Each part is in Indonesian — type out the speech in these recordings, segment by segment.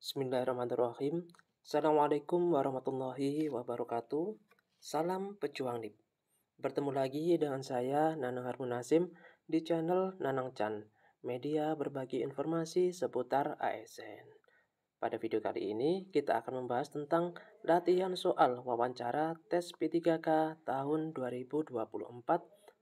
Bismillahirrahmanirrahim. Assalamualaikum warahmatullahi wabarakatuh. Salam pejuang NIP. Bertemu lagi dengan saya Nanang Harun Nasim di channel Nanang Chan, media berbagi informasi seputar ASN. Pada video kali ini kita akan membahas tentang latihan soal wawancara tes P3K tahun 2024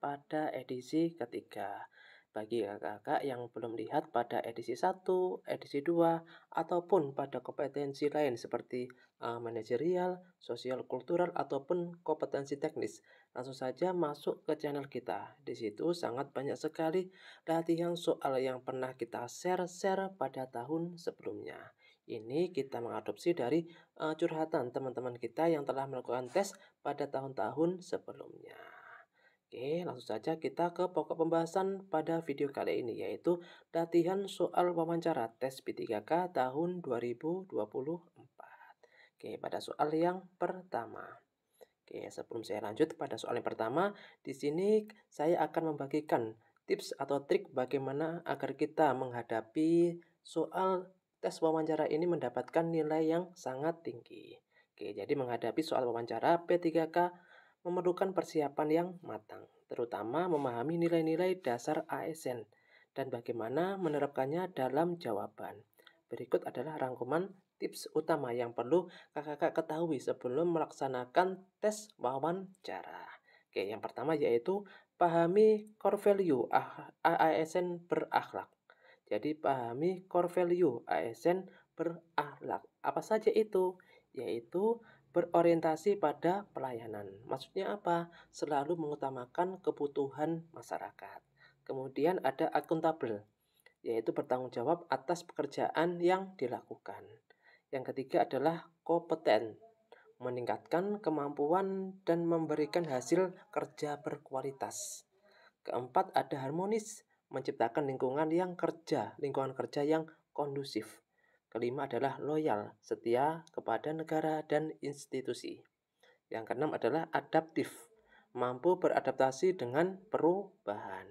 pada edisi ketiga. Bagi kakak-kakak yang belum lihat pada edisi 1, edisi 2, ataupun pada kompetensi lain seperti manajerial, sosial kultural, ataupun kompetensi teknis, langsung saja masuk ke channel kita. Di situ sangat banyak sekali latihan soal yang pernah kita share pada tahun sebelumnya. Ini kita mengadopsi dari curhatan teman-teman kita yang telah melakukan tes pada tahun-tahun sebelumnya. Oke, langsung saja kita ke pokok pembahasan pada video kali ini, yaitu latihan soal wawancara tes P3K tahun 2024. Oke, pada soal yang pertama. Oke, sebelum saya lanjut pada soal yang pertama, di sini saya akan membagikan tips atau trik bagaimana agar kita menghadapi soal tes wawancara ini mendapatkan nilai yang sangat tinggi. Oke, jadi menghadapi soal wawancara P3K memerlukan persiapan yang matang, terutama memahami nilai-nilai dasar ASN dan bagaimana menerapkannya dalam jawaban. Berikut adalah rangkuman tips utama yang perlu kakak-kakak ketahui sebelum melaksanakan tes wawancara. Oke, yang pertama yaitu pahami core value ASN berakhlak. Jadi pahami core value ASN berakhlak. Apa saja itu? Yaitu berorientasi pada pelayanan. Maksudnya apa? Selalu mengutamakan kebutuhan masyarakat. Kemudian ada akuntabel, yaitu bertanggung jawab atas pekerjaan yang dilakukan. Yang ketiga adalah kompeten, meningkatkan kemampuan dan memberikan hasil kerja berkualitas. Keempat ada harmonis, menciptakan lingkungan kerja yang kondusif. Kelima adalah loyal, setia kepada negara dan institusi. Yang keenam adalah adaptif, mampu beradaptasi dengan perubahan.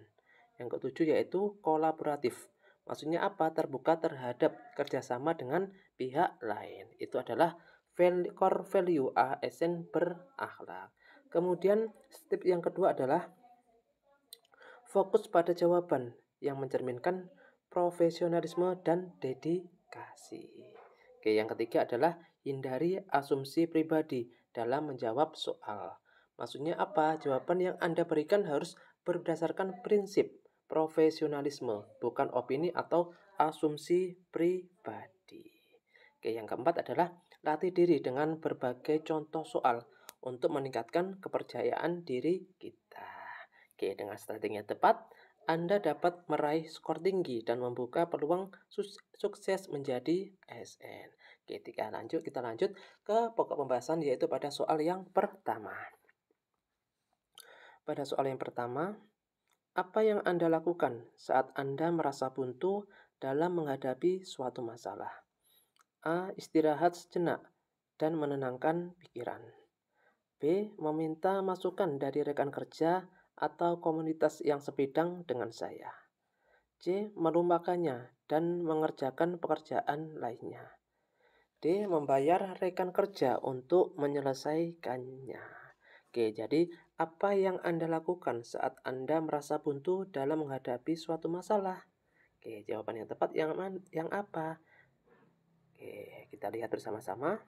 Yang ketujuh yaitu kolaboratif. Maksudnya apa? Terbuka terhadap kerjasama dengan pihak lain. Itu adalah core value ASN berakhlak. Kemudian step yang kedua adalah fokus pada jawaban yang mencerminkan profesionalisme dan dedikasi. Oke, yang ketiga adalah hindari asumsi pribadi dalam menjawab soal. Maksudnya apa? Jawaban yang Anda berikan harus berdasarkan prinsip profesionalisme, bukan opini atau asumsi pribadi. Oke, yang keempat adalah latih diri dengan berbagai contoh soal untuk meningkatkan kepercayaan diri kita. Oke, dengan strategi yang tepat, Anda dapat meraih skor tinggi dan membuka peluang sukses menjadi ASN. Oke, kita lanjut ke pokok pembahasan yaitu pada soal yang pertama. Pada soal yang pertama, apa yang Anda lakukan saat Anda merasa buntu dalam menghadapi suatu masalah? A. Istirahat sejenak dan menenangkan pikiran. B. Meminta masukan dari rekan kerja atau komunitas yang sebidang dengan saya. C. Melupakannya dan mengerjakan pekerjaan lainnya. D. Membayar rekan kerja untuk menyelesaikannya. Oke, jadi apa yang Anda lakukan saat Anda merasa buntu dalam menghadapi suatu masalah? Oke, jawaban yang tepat yang apa? Oke, kita lihat bersama-sama,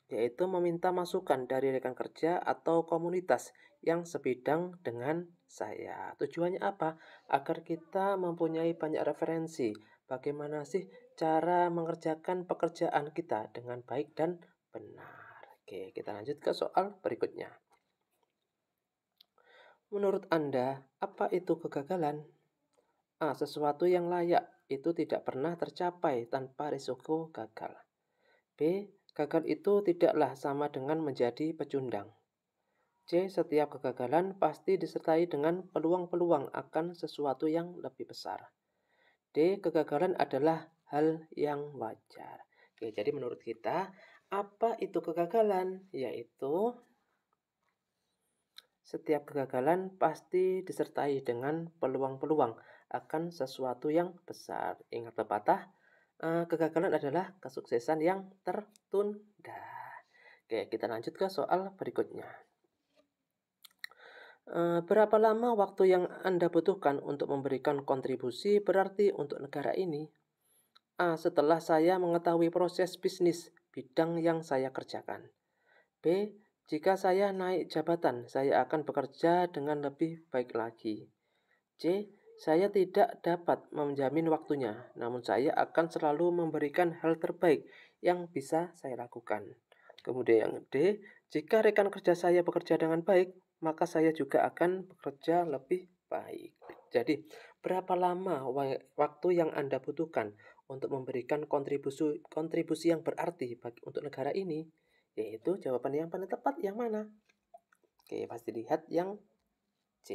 yaitu meminta masukan dari rekan kerja atau komunitas yang sebidang dengan saya. Tujuannya apa? Agar kita mempunyai banyak referensi. Bagaimana sih cara mengerjakan pekerjaan kita dengan baik dan benar. Oke, kita lanjut ke soal berikutnya. Menurut Anda, apa itu kegagalan? A. Sesuatu yang layak itu tidak pernah tercapai tanpa risiko gagal. B. Gagal itu tidaklah sama dengan menjadi pecundang. C. Setiap kegagalan pasti disertai dengan peluang-peluang akan sesuatu yang lebih besar. D. Kegagalan adalah hal yang wajar. Oke, jadi menurut kita, apa itu kegagalan? Yaitu setiap kegagalan pasti disertai dengan peluang-peluang akan sesuatu yang besar. Ingat pepatah, Kegagalan adalah kesuksesan yang tertunda. Oke, kita lanjut ke soal berikutnya. Berapa lama waktu yang Anda butuhkan untuk memberikan kontribusi berarti untuk negara ini? A. Setelah saya mengetahui proses bisnis bidang yang saya kerjakan. B. Jika saya naik jabatan, saya akan bekerja dengan lebih baik lagi. C. Saya tidak dapat menjamin waktunya, namun saya akan selalu memberikan hal terbaik yang bisa saya lakukan. Kemudian yang D. Jika rekan kerja saya bekerja dengan baik, maka saya juga akan bekerja lebih baik. Jadi, berapa lama waktu yang Anda butuhkan untuk memberikan kontribusi yang berarti untuk negara ini? Yaitu jawaban yang paling tepat yang mana? Oke, pasti lihat yang C.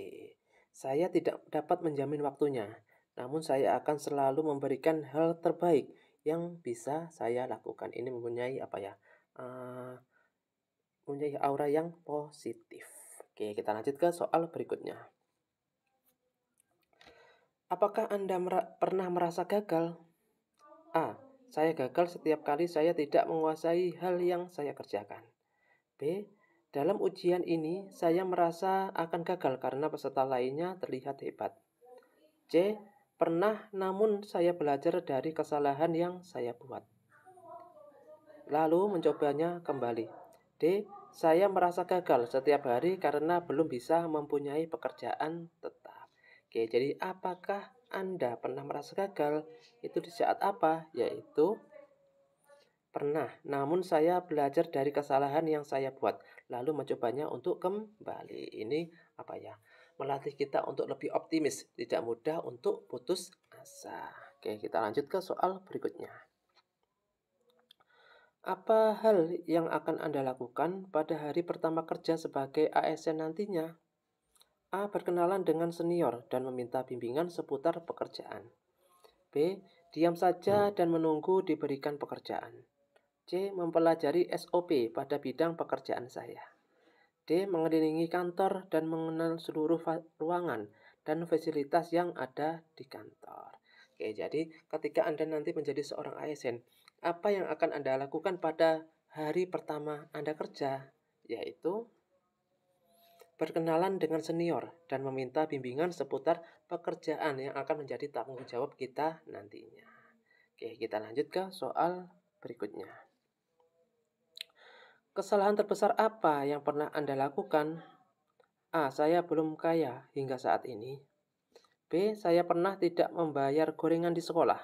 Saya tidak dapat menjamin waktunya, namun saya akan selalu memberikan hal terbaik yang bisa saya lakukan. Ini mempunyai apa ya? Mempunyai aura yang positif. Oke, kita lanjut ke soal berikutnya. Apakah Anda pernah merasa gagal? A. Saya gagal setiap kali saya tidak menguasai hal yang saya kerjakan. B. Dalam ujian ini, saya merasa akan gagal karena peserta lainnya terlihat hebat. C. Pernah, namun saya belajar dari kesalahan yang saya buat, lalu mencobanya kembali. D. Saya merasa gagal setiap hari karena belum bisa mempunyai pekerjaan tetap. Oke, jadi apakah Anda pernah merasa gagal? Itu di saat apa? Yaitu pernah, namun saya belajar dari kesalahan yang saya buat, lalu mencobanya untuk kembali. Ini apa ya? Melatih kita untuk lebih optimis, tidak mudah untuk putus asa. Oke, kita lanjut ke soal berikutnya. Apa hal yang akan Anda lakukan pada hari pertama kerja sebagai ASN nantinya? A. Berkenalan dengan senior dan meminta bimbingan seputar pekerjaan. B. Diam saja dan menunggu diberikan pekerjaan. C. Mempelajari SOP pada bidang pekerjaan saya. D. Mengelilingi kantor dan mengenal seluruh ruangan dan fasilitas yang ada di kantor. Oke, jadi ketika Anda nanti menjadi seorang ASN, apa yang akan Anda lakukan pada hari pertama Anda kerja? Yaitu berkenalan dengan senior dan meminta bimbingan seputar pekerjaan yang akan menjadi tanggung jawab kita nantinya. Oke, kita lanjut ke soal berikutnya. Kesalahan terbesar apa yang pernah Anda lakukan? A. Saya belum kaya hingga saat ini. B. Saya pernah tidak membayar gorengan di sekolah.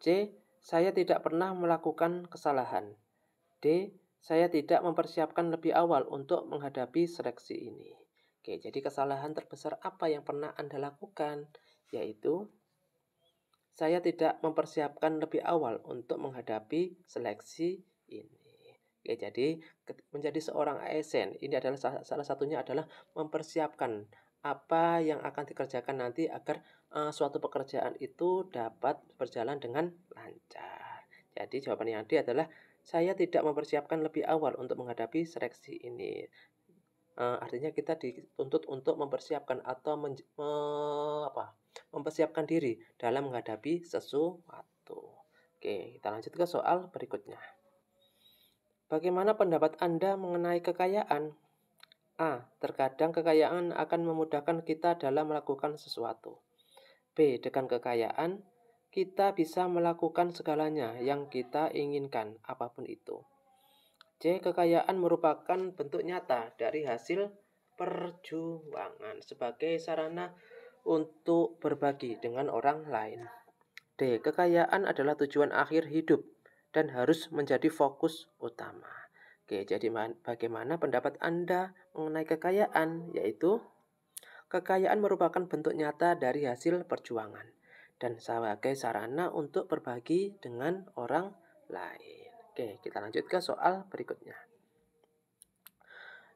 C. Saya tidak pernah melakukan kesalahan. D. Saya tidak mempersiapkan lebih awal untuk menghadapi seleksi ini. Oke, jadi kesalahan terbesar apa yang pernah Anda lakukan? Yaitu saya tidak mempersiapkan lebih awal untuk menghadapi seleksi ini. Oke, jadi menjadi seorang ASN ini adalah salah satunya adalah mempersiapkan apa yang akan dikerjakan nanti agar suatu pekerjaan itu dapat berjalan dengan lancar. Jadi jawaban yang D adalah saya tidak mempersiapkan lebih awal untuk menghadapi seleksi ini. Artinya kita dituntut untuk mempersiapkan atau mempersiapkan diri dalam menghadapi sesuatu. Oke, kita lanjut ke soal berikutnya. Bagaimana pendapat Anda mengenai kekayaan? A. Terkadang kekayaan akan memudahkan kita dalam melakukan sesuatu. B. Dengan kekayaan, kita bisa melakukan segalanya yang kita inginkan, apapun itu. C. Kekayaan merupakan bentuk nyata dari hasil perjuangan sebagai sarana untuk berbagi dengan orang lain. D. Kekayaan adalah tujuan akhir hidup dan harus menjadi fokus utama. Oke, jadi bagaimana pendapat Anda mengenai kekayaan? Yaitu kekayaan merupakan bentuk nyata dari hasil perjuangan dan sebagai sarana untuk berbagi dengan orang lain. Oke, kita lanjut ke soal berikutnya.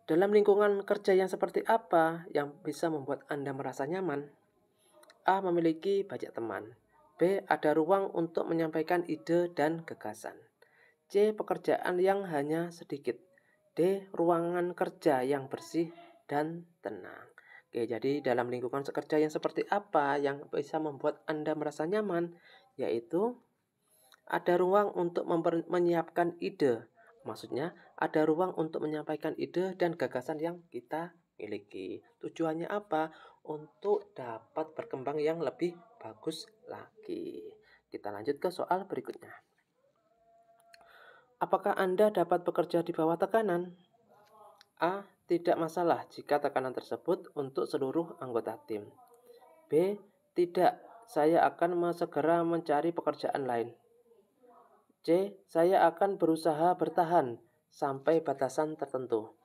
Dalam lingkungan kerja yang seperti apa yang bisa membuat Anda merasa nyaman? A. Memiliki banyak teman. B. Ada ruang untuk menyampaikan ide dan gagasan. C. Pekerjaan yang hanya sedikit. D. Ruangan kerja yang bersih dan tenang. Oke, jadi dalam lingkungan kerja yang seperti apa yang bisa membuat Anda merasa nyaman? Yaitu ada ruang untuk menyiapkan ide. Maksudnya, ada ruang untuk menyampaikan ide dan gagasan yang kita miliki. Tujuannya apa? Untuk dapat berkembang yang lebih bagus lagi. Kita lanjut ke soal berikutnya. Apakah Anda dapat bekerja di bawah tekanan? A. Tidak masalah jika tekanan tersebut untuk seluruh anggota tim. B. Tidak, saya akan segera mencari pekerjaan lain. C. Saya akan berusaha bertahan sampai batasan tertentu.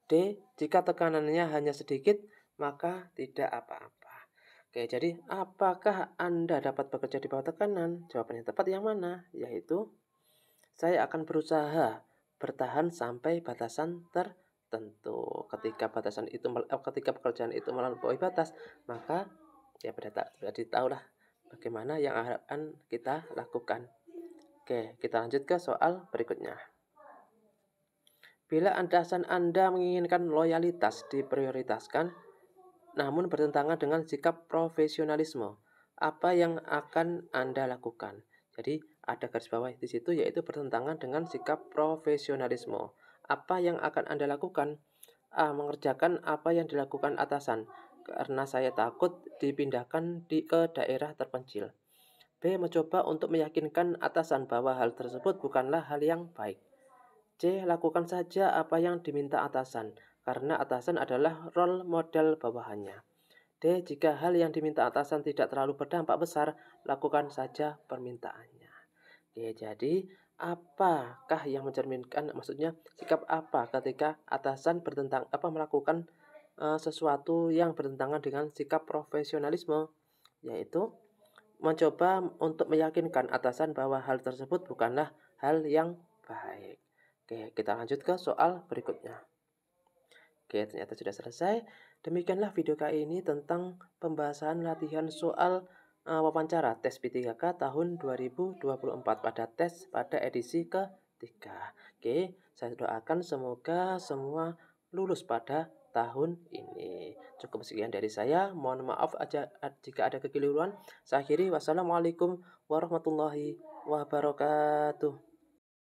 D. Jika tekanannya hanya sedikit, maka tidak apa-apa. Oke, jadi apakah Anda dapat bekerja di bawah tekanan? Jawabannya tepat yang mana? Yaitu, saya akan berusaha bertahan sampai batasan tertentu. Ketika pekerjaan itu melampaui batas, maka ya berarti tahulah bagaimana yang akan kita lakukan. Oke, kita lanjut ke soal berikutnya. Bila atasan Anda menginginkan loyalitas diprioritaskan, namun bertentangan dengan sikap profesionalisme, apa yang akan Anda lakukan? Jadi ada garis bawah di situ, yaitu bertentangan dengan sikap profesionalisme. Apa yang akan Anda lakukan? A. Mengerjakan apa yang dilakukan atasan, karena saya takut dipindahkan ke daerah terpencil. B. Mencoba untuk meyakinkan atasan bahwa hal tersebut bukanlah hal yang baik. C. Lakukan saja apa yang diminta atasan, karena atasan adalah role model bawahannya. D. Jika hal yang diminta atasan tidak terlalu berdampak besar, lakukan saja permintaannya. Oke, jadi apakah yang mencerminkan, maksudnya sikap apa ketika atasan melakukan sesuatu yang bertentangan dengan sikap profesionalisme, yaitu mencoba untuk meyakinkan atasan bahwa hal tersebut bukanlah hal yang baik. Oke, kita lanjut ke soal berikutnya. Oke, ternyata sudah selesai. Demikianlah video kali ini tentang pembahasan latihan soal wawancara tes P3K tahun 2024 pada edisi ketiga. Oke, saya doakan semoga semua lulus pada tahun ini. Cukup sekian dari saya. Mohon maaf jika ada kekeliruan. Saya akhiri. Wassalamualaikum warahmatullahi wabarakatuh.